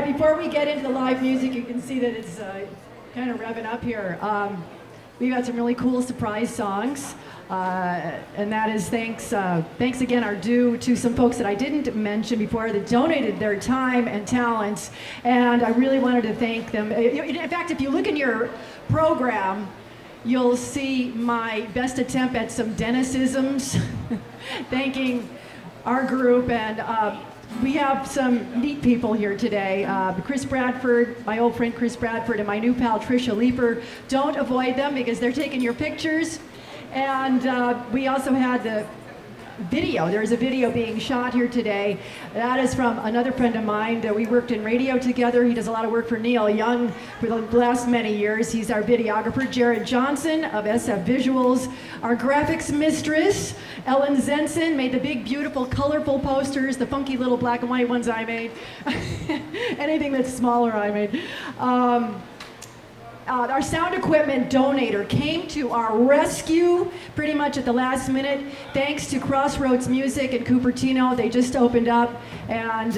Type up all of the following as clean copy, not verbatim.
right, before we get into the live music, you can see that it's kind of revving up here. We've got some really cool surprise songs, and that is thanks again are due to some folks that I didn't mention before that donated their time and talents, and I really wanted to thank them. In fact, if you look in your program, you'll see my best attempt at some Dennisisms, thanking our group, and we have some neat people here today. Chris Bradford, my old friend Chris Bradford, and my new pal Tricia Leeper. Don't avoid them because they're taking your pictures. And we also had the video. There's a video being shot here today. That is from another friend of mine that we worked in radio together. He does a lot of work for Neil Young for the last many years. He's our videographer. Jared Johnson of SF Visuals. Our graphics mistress, Ellen Zenson, made the big, beautiful, colorful posters, the funky little black and white ones I made. Anything that's smaller I made. Our sound equipment donator came to our rescue pretty much at the last minute. Thanks to Crossroads Music in Cupertino. They just opened up, and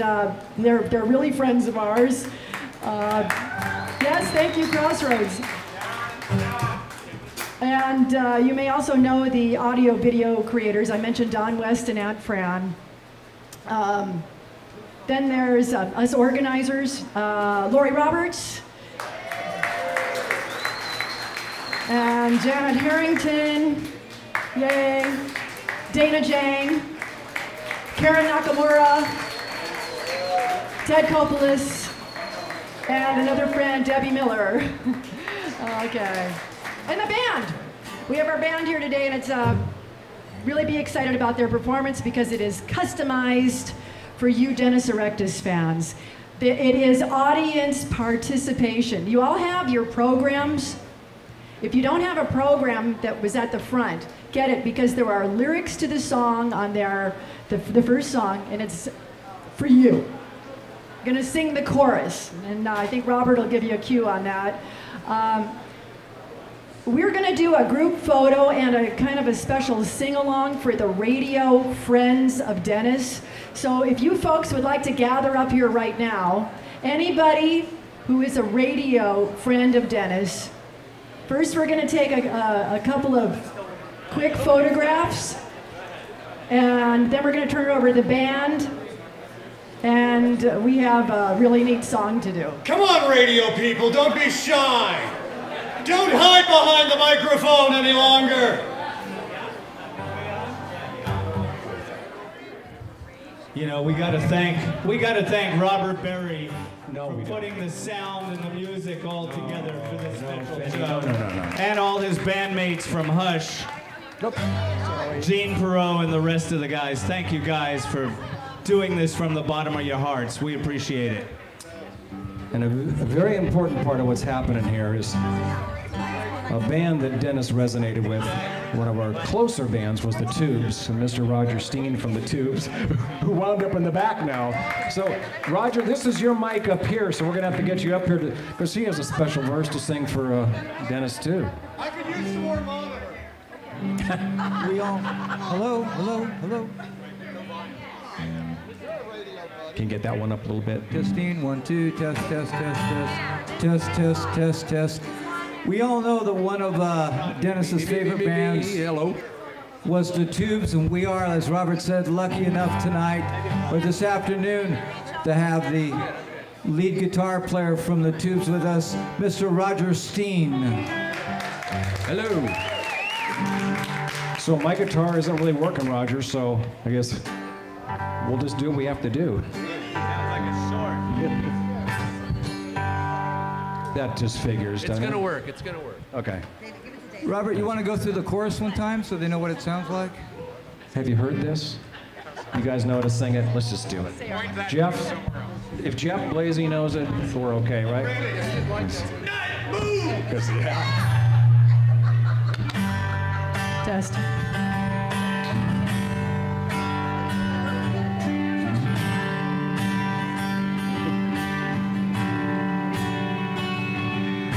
they're really friends of ours. Yes, thank you, Crossroads. And you may also know the audio video creators. I mentioned Don West and Aunt Fran. Then there's us organizers, Lori Roberts, and Janet Harrington, yay, Dana Jang, Karen Nakamura, Ted Kopolis, and another friend, Debbie Miller. Okay, and the band. We have our band here today, and it's really be excited about their performance because it is customized for you Dennis Erectus fans. It is audience participation. You all have your programs. If you don't have a program that was at the front, get it, because there are lyrics to the song on there, the first song, and it's for you. I'm gonna sing the chorus, and I think Robert will give you a cue on that. We're gonna do a group photo and a kind of a special sing-along for the radio friends of Dennis. So if you folks would like to gather up here right now, anybody who is a radio friend of Dennis, first, we're going to take a couple of quick photographs, and then we're going to turn it over to the band, and we have a really neat song to do. Come on, radio people, don't be shy. Don't hide behind the microphone any longer. You know, we got to thank Robert Berry for putting the sound and the music all together for this special show. And all his bandmates from Hush. Gene Perot and the rest of the guys. Thank you guys for doing this from the bottom of your hearts. We appreciate it. And a very important part of what's happening here is a band that Dennis resonated with. One of our closer bands was the Tubes, and Mr. Roger Steen from the Tubes, who wound up in the back now. So, Roger, this is your mic up here, so we're gonna have to get you up here because he has a special verse to sing for Dennis too. I could use some more monitor. We all, hello. Can you get that one up a little bit? Testing, 1, 2, test. We all know that one of Dennis's favorite bands was the Tubes, and we are, as Robert said, lucky enough tonight, or this afternoon, to have the lead guitar player from the Tubes with us, Mr. Roger Steen. Hello. So my guitar isn't really working, Roger, so I guess we'll just do what we have to do. Sounds like a sword. That just figures, doesn't it? It's gonna work. It's gonna work. Okay. Robert, you want to go through the chorus one time so they know what it sounds like? Have you heard this? You guys know how to sing it? Let's just do it. Jeff, if Jeff Blasey knows it, we're okay, right? Test.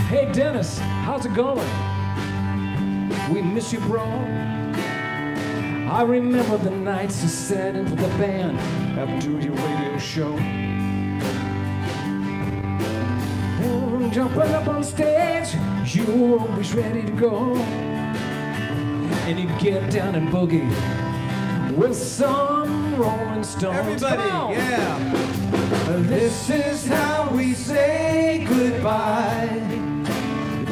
Hey Dennis, how's it going? We miss you, bro. I remember the nights you sat in with the band after your radio show. jumping up on stage, you were always ready to go. And you get down and boogie with some Rolling Stones. Everybody, yeah. This is how we say goodbye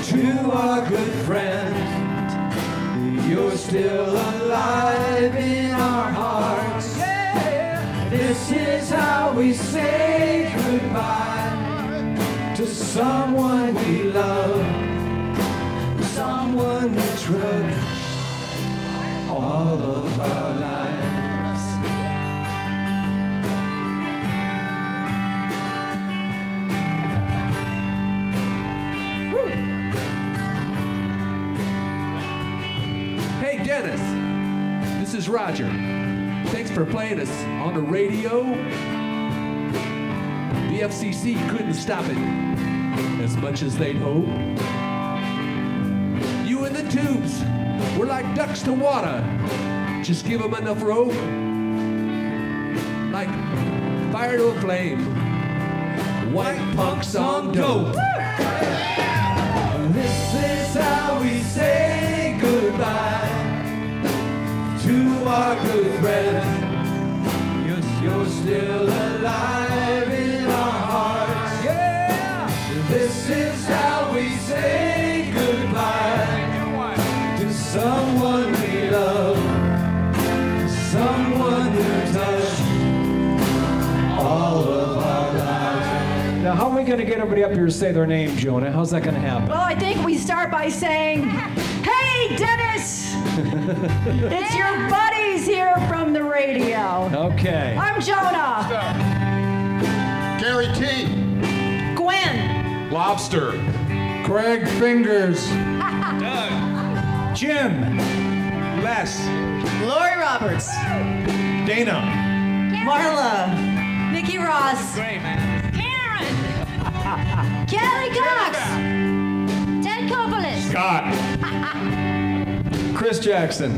to our good friend. You're still alive in our hearts. Yeah. This is how we say goodbye to someone we love, someone we trust all of our lives. Hey Dennis, this is Roger. Thanks for playing us on the radio. The FCC couldn't stop it as much as they'd hope. You and the Tubes were like ducks to water. Just give them enough rope, like fire to a flame. White punks on dope. This is how we say goodbye to our good friend. You're still alive in our hearts. Yeah. This is how we say goodbye to someone we love, someone who touched all of our lives. Now, how are we going to get everybody up here to say their name, Jonah? How's that going to happen? Well, I think we start by saying, "Hey, Dennis! It's your buddies here from the radio. Okay. I'm Jonah. Gary T. Gwen. Lobster. Craig Fingers. Jim. Les. Lori Roberts. Dana. Marla. Nikki Ross. Great, man. Karen. Kelly Cox. Ted Kopolis. Scott. Chris Jackson.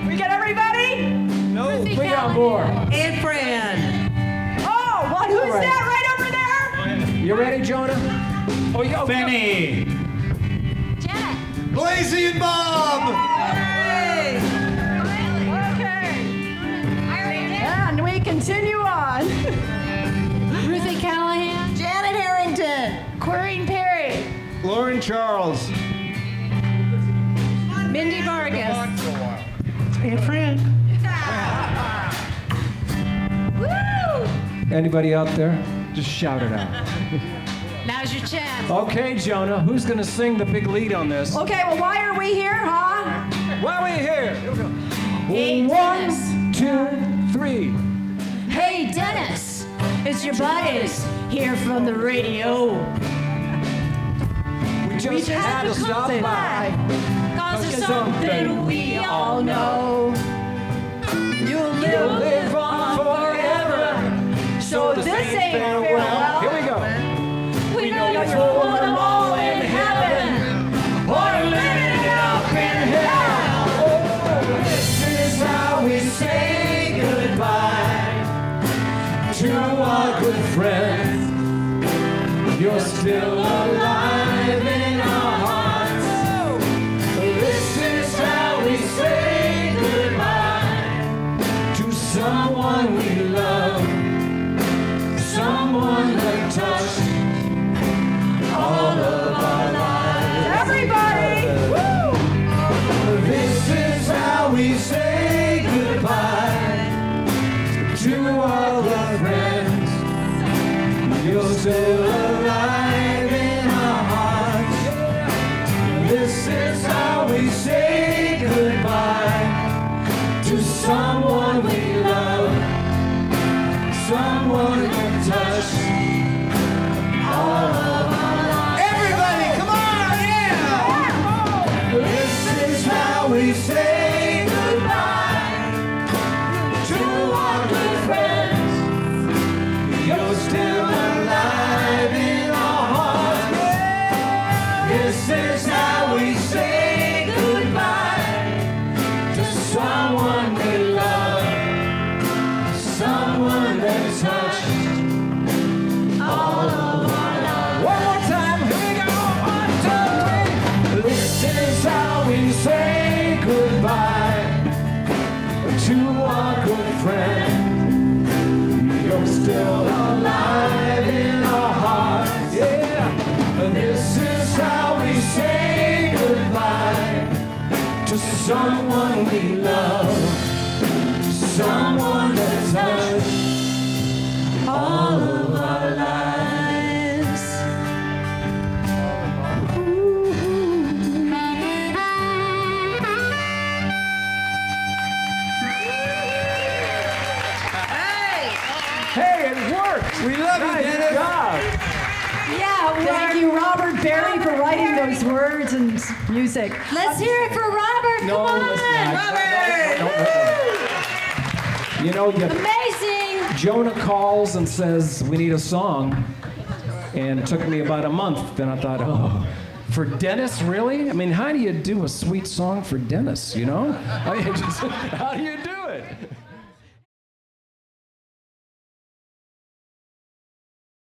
We got everybody? No, we got more. And Fran. Oh, well, who's Right. that right over there? You ready, Jonah? Oh, yo, Benny. Janet. Blazy and Bob. Hey. Okay. And we continue on. Ruthie Callahan. Janet Harrington. Corrine Perry. Lauren Charles. Mindy Vargas. And Fran. Woo! Anybody out there? Just shout it out. Now's your chance. Okay, Jonah, who's going to sing the big lead on this? Okay, well, why are we here, huh? Why are we here? Here we go. Hey, Dennis. 1, 2, 3. Hey, Dennis. It's your buddies here from the radio. We just had to stop by. Cause there's something we all know. You'll live on forever. So this ain't farewell. Here we go. We know you're for them all in heaven. Or living it up in hell. This is how we say goodbye to our good friend. You're still alive in our hearts. This is how we say goodbye to someone we love, someone that touched all of our lives. Everybody! Woo! This is how we say goodbye to all our friends. You're still alive in our hearts. This is how we say goodbye to someone we love, someone who touched all of our lives. Everybody, come on, yeah! This is how we say goodbye to our good friends. You're still alive someone we love, someone that touched all of our lives. Hey, it worked! We love you, Dennis. job. Yeah, thank you, Robert Berry, for writing those words and music. Let's hear it for Robert. No, Come on, let's not. Robert. No. You know, Amazing. Jonah calls and says, we need a song. And it took me about a month. Then I thought, oh, for Dennis, really? I mean, how do you do a sweet song for Dennis, you know? How do you do it?